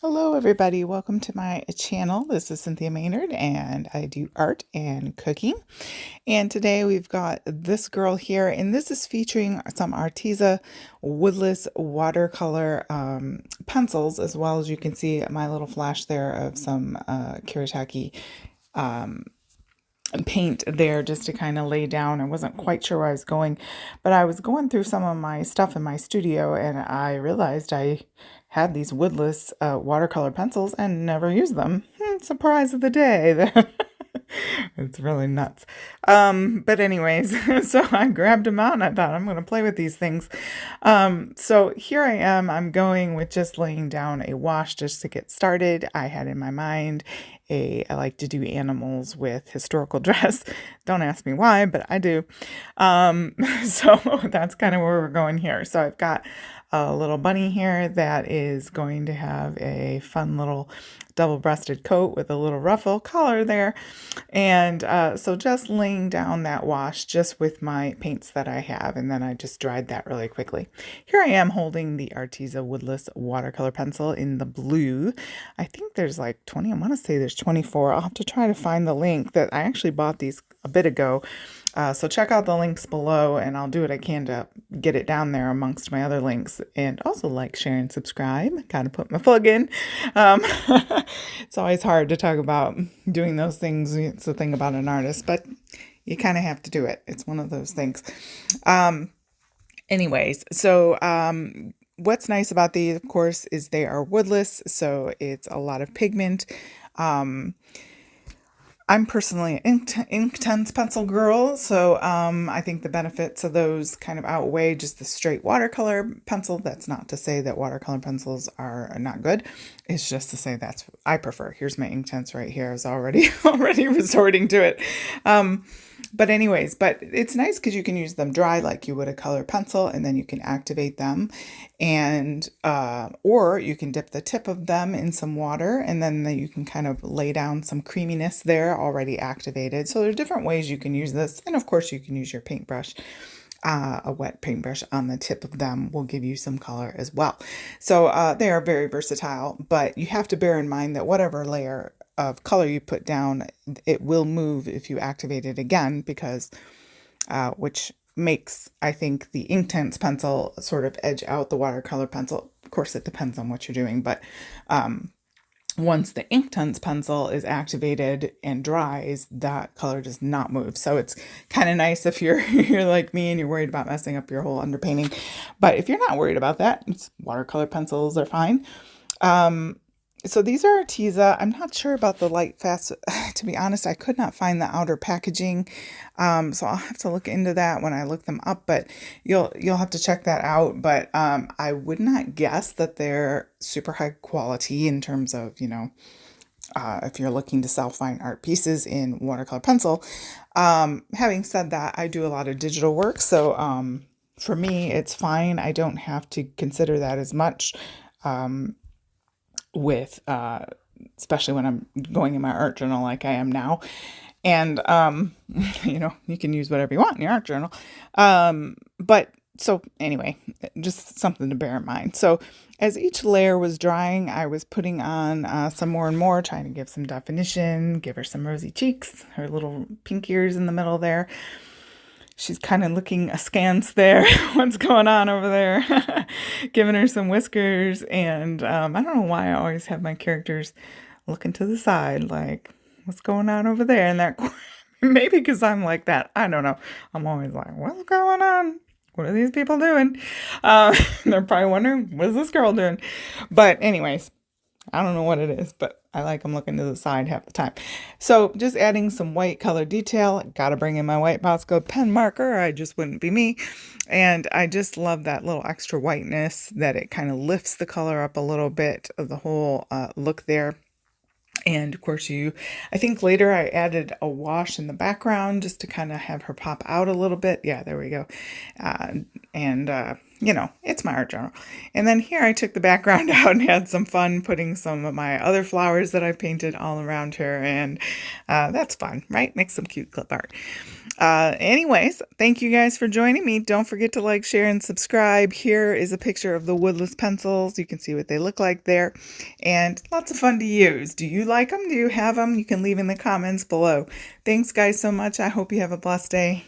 Hello everybody, welcome to my channel. This is Cynthia Maynard and I do art and cooking. And today we've got this girl here and this is featuring some Arteza Woodless Watercolor pencils, as well as you can see my little flash there of some Kiritaki paint there just to kind of lay down. I wasn't quite sure where I was going, but I was going through some of my stuff in my studio and I realized I had these woodless watercolor pencils and never used them. Surprise of the day. It's really nuts. But anyways, so I grabbed them out and I thought I'm going to play with these things. So here I am. I'm going with just laying down a wash just to get started. I had in my mind I like to do animals with historical dress. Don't ask me why, but I do. So that's kind of where we're going here. So I've got a little bunny here that is going to have a fun little double-breasted coat with a little ruffle collar there. And so just laying down that wash just with my paints that I have, and then I just dried that really quickly. Here I am holding the Arteza Woodless Watercolor Pencil in the blue. I think there's like 20, I want to say there's 24. I'll have to try to find the link that I actually bought these a bit ago. So check out the links below and I'll do what I can to get it down there amongst my other links. And also like, share, and subscribe. Gotta put my plug in. It's always hard to talk about doing those things. It's the thing about an artist, but you kind of have to do it. It's one of those things. Anyways, so what's nice about these, of course, is they are woodless. So it's a lot of pigment. I'm personally an Inktense pencil girl, so I think the benefits of those kind of outweigh just the straight watercolor pencil. That's not to say that watercolor pencils are not good. It's just to say that's what I prefer. Here's my Inktense right here. I was already resorting to it. But anyways, but it's nice because you can use them dry like you would a colored pencil, and then you can activate them, and or you can dip the tip of them in some water, and then you can kind of lay down some creaminess there already activated. So there are different ways you can use this, and of course you can use your paintbrush. A wet paintbrush on the tip of them will give you some color as well. So they are very versatile, but you have to bear in mind that whatever layer of color you put down, it will move if you activate it again, because which makes, I think, the Inktense pencil sort of edge out the watercolor pencil. Of course, it depends on what you're doing, but once the Inktense pencil is activated and dries, that color does not move. So it's kind of nice if you're like me and you're worried about messing up your whole underpainting. But if you're not worried about that, watercolor pencils are fine. So these are Arteza. I'm not sure about the light fast. To be honest, I could not find the outer packaging. So I'll have to look into that when I look them up, but you'll have to check that out. But I would not guess that they're super high quality in terms of, if you're looking to sell fine art pieces in watercolor pencil. Having said that, I do a lot of digital work. So for me, it's fine. I don't have to consider that as much. With especially when I'm going in my art journal like I am now, and you can use whatever you want in your art journal, but so anyway, just something to bear in mind. So as each layer was drying, I was putting on some more and more, trying to give some definition, give her some rosy cheeks, her little pink ears in the middle there. She's kind of looking askance there. What's going on over there? Giving her some whiskers. And I don't know why I always have my characters looking to the side, like, what's going on over there in that corner? Maybe because I'm like that. I don't know. I'm always like, what's going on? What are these people doing? They're probably wondering, what is this girl doing? But anyways, I don't know what it is, but I like them looking to the side half the time. So just adding some white color detail. Got to bring in my white Bosco pen marker. I just wouldn't be me. And I just love that little extra whiteness that it kind of lifts the color up a little bit of the whole look there. And of course I think later I added a wash in the background just to kind of have her pop out a little bit. Yeah, there we go. you know, it's my art journal. And then here I took the background out and had some fun putting some of my other flowers that I painted all around her. And that's fun, right? Make some cute clip art. Anyways, thank you guys for joining me. Don't forget to like, share, and subscribe. Here is a picture of the woodless pencils. You can see what they look like there. And lots of fun to use. Do you like them? Do you have them? You can leave in the comments below. Thanks, guys, so much. I hope you have a blessed day.